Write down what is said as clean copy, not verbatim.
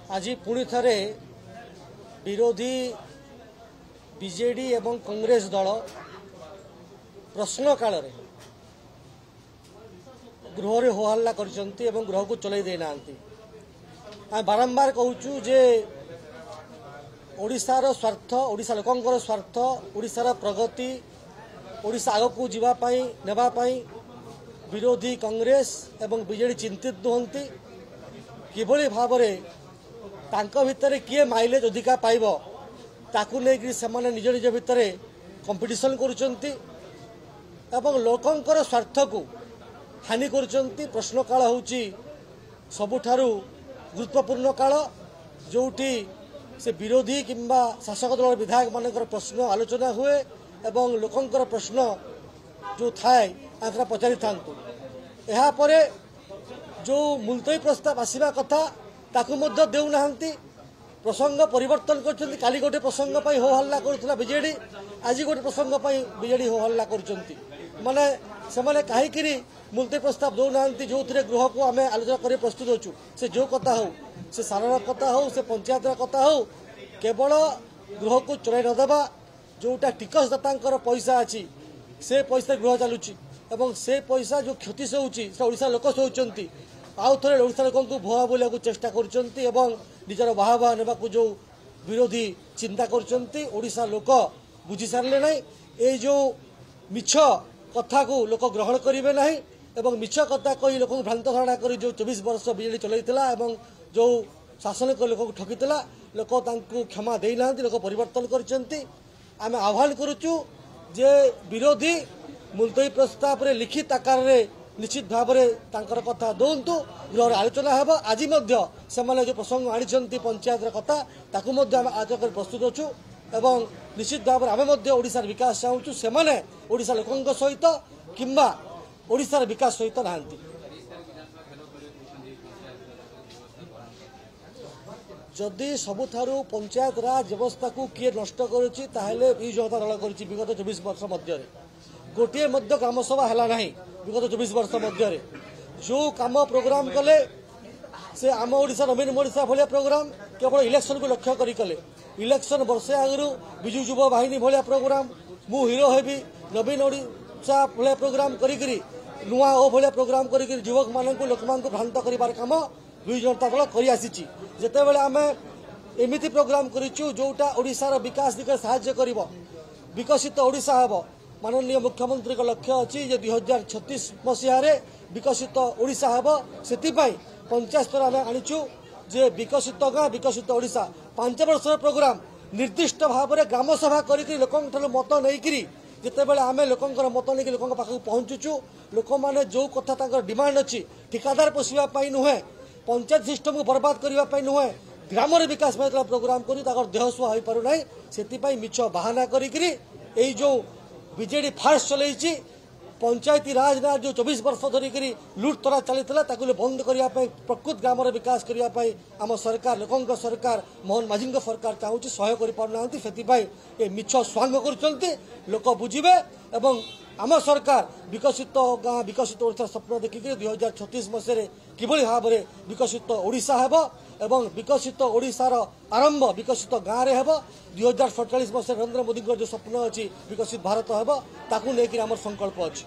आज पुणी थे विरोधी बीजेडी एवं कांग्रेस दल प्रश्न काल गृह हो हल्ला कर गृह को चल देना बारंबार कहूँ जे ओडिशार स्वार्थ ओडिशा लोकंकर स्वार्थ ओडिशार प्रगति ओडिशा आग को जीवाई नेबाई विरोधी कांग्रेस एवं बीजेडी चिंतित नुहति किभली भाव भितर किए माइलेज अधिका पाइब ताकू लेकिन से निज निज भितर कंपटीशन करुचंती एवं लोकंकर स्वार्थ को हानि करुचंती। प्रश्न काल होची सबुठारु गुरुत्वपूर्ण काल जोटी से विरोधी किंबा शासक दल विधायक मानकर प्रश्न आलोचना हुए एवं लोकंकर प्रश्न जो थाए आंकड़ा पचारि थांतु एहा परे जो मुलतवी प्रस्ताव आसीबा कथा ताकू मध्य देउनाहांती प्रसंग परिवर्तन करछंती। काली गोटे प्रसंग पई हो हल्ला करुथला बीजेडी आज गोटे प्रसंग पई बीजेडी हो हल्ला करछंती माने सेमाने काहीकिरी मुलतवी प्रस्ताव देउनाहांती जो थिरे गृह को आमे आलोचना करे प्रस्तुत होचु से जो कथा हो से सारण कथा हो से पंचायत कथा हो केवल गृह को चलाई न देबा जोटा टिकसदातांकर पैसा अछि से पैसा गृह चलुची एवं से पैसा जो क्षति से होची से ओडिशा लोक सोचंती आउ थे ओडिशा लोक भुआ बोलिया चेष्टा करचंती एवं निजर बाहा नेबा जो विरोधी चिंता करचंती ओडिशा लोक बुझी सारले नै ए जो मिछ कथा को लोक ग्रहण करिवे नाही एवं मिछ कथा कही लोक भ्रांत धारणा करी जो 24 वर्ष बीजेडी चलैतिला एवं जो शासन को लोक ठकितिला लोक तांकु क्षमा देई नांती लोक परिवर्तन करचंती। आमे आह्वान करूचु जे विरोधी मुलतवी प्रस्ताव रे लिखित आकार रे निश्चित भाव में तांकर कथा दौंतु गृह आलोचना हेब आज से जो प्रसंग आनी पंचायत कथा ताकू आलोचना कर प्रस्तुत अच्छु एवं निश्चित भाव में आम ओडिशार विकास चाहूँ से ओडिशा लोकों सहित किंबा ओडिशार विकास सहित नहांती। जदि सबुठारु पंचायत राज व्यवस्था को किए नष्ट करुच्ची ताहेले बिजु जनता दल करुच्ची विगत 24 वर्ष मध्य गोटे ग्राम सभा है ना विगत 24 वर्ष मध्य जो काम प्रोग्राम कले से आम ओडिशा नवीन ओडिशा भाया प्रोग्राम केवल इलेक्शन को लक्ष्य करी कले इलेक्शन वर्षे आगु विजु युवा बाहिनी भाया प्रोग्राम मु हिरो हेबी नवीन ओडिशा भाया प्रोग्राम करी नुआ ओ भाया प्रोग्राम करी युवक मानक लोक भ्रांत कर काम बिजु जनता दल कर आसी जिते बड़े आम एमती प्रोग्राम करूँ जोटा ओडिशार विकास दिगरे साहाय्य कर विकसित ओडिशा हेब माननीय मुख्यमंत्री का लक्ष्य अच्छी 2036 मसीह विकसित ओडिशा हेब से पंचायत स्तर आम आनीचु जे विकसित गाँ विकसित ओडिशा 5 वर्ष प्रोग्राम निर्दिष्ट भाव में ग्राम सभा करी लोक मत नहीं जिते बड़े आम लोकर मत नहीं लोक पाखक पहुंचुचु लोक मैंने जो कथा डिमांड अच्छी ठिकादार पोषापी नुहे पंचायत सिस्टम को बर्बाद करने नुहे ग्राम विकास प्रोग्राम कर देह सुहा हो पार ना से मिछ बाहाना करी जो बीजेडी फास्ट चलती पंचायती राज ना जो 24 वर्ष धरिक लुट तरा चली बंद करने प्रकृत ग्राम विकास करने आम सरकार लोकों सरकार मोहन माझी सरकार चाहूँ सहयोग कर पारना से मिछ स्वांग कर लोक बुझे एवं आम सरकार विकसित गाँ विकसित ओडिशा स्वप्न देखिक 2036 मसीह किभली भाव में विकसित ओडिशा हेब एवं विकसित ओडिशार आरंभ विकसित गाँव में हेब 2047 मसीह नरेंद्र मोदी जो स्वप्न अच्छी विकसित भारत हेब ताकू लेकिन आम संकल्प अच्छी।